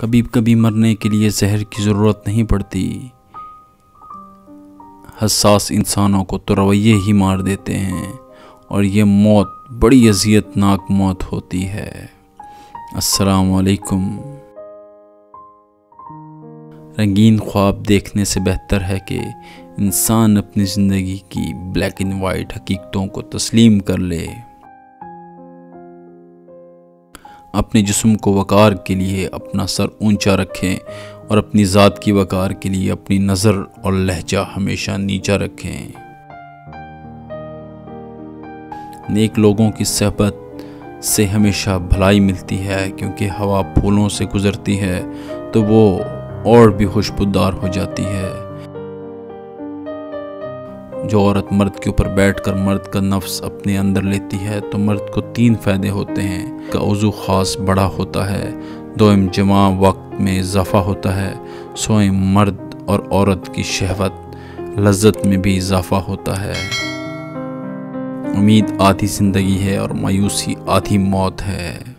कभी कभी मरने के लिए जहर की ज़रूरत नहीं पड़ती। हसास इंसानों को तो रवैये ही मार देते हैं और ये मौत बड़ी अज़ियतनाक मौत होती है। अस्सलाम वालेकुम। रंगीन ख्वाब देखने से बेहतर है कि इंसान अपनी ज़िंदगी की ब्लैक एंड वाइट हकीकतों को तस्लीम कर ले। अपने जिस्म को वक़ार के लिए अपना सर ऊंचा रखें और अपनी ज़ात की वक़ार के लिए अपनी नज़र और लहजा हमेशा नीचा रखें। नेक लोगों की सहबत से हमेशा भलाई मिलती है, क्योंकि हवा फूलों से गुज़रती है तो वो और भी खुशबूदार हो जाती है। जो औरत मर्द के ऊपर बैठकर मर्द का नफ्स अपने अंदर लेती है तो मर्द को 3 फ़ायदे होते हैं। का उज़ू ख़ास बड़ा होता है, दोम जमा वक्त में इजाफ़ा होता है, सोएं मर्द और औरत की शहवत लज्जत में भी इजाफ़ा होता है। उम्मीद आधी ज़िंदगी है और मायूसी आधी मौत है।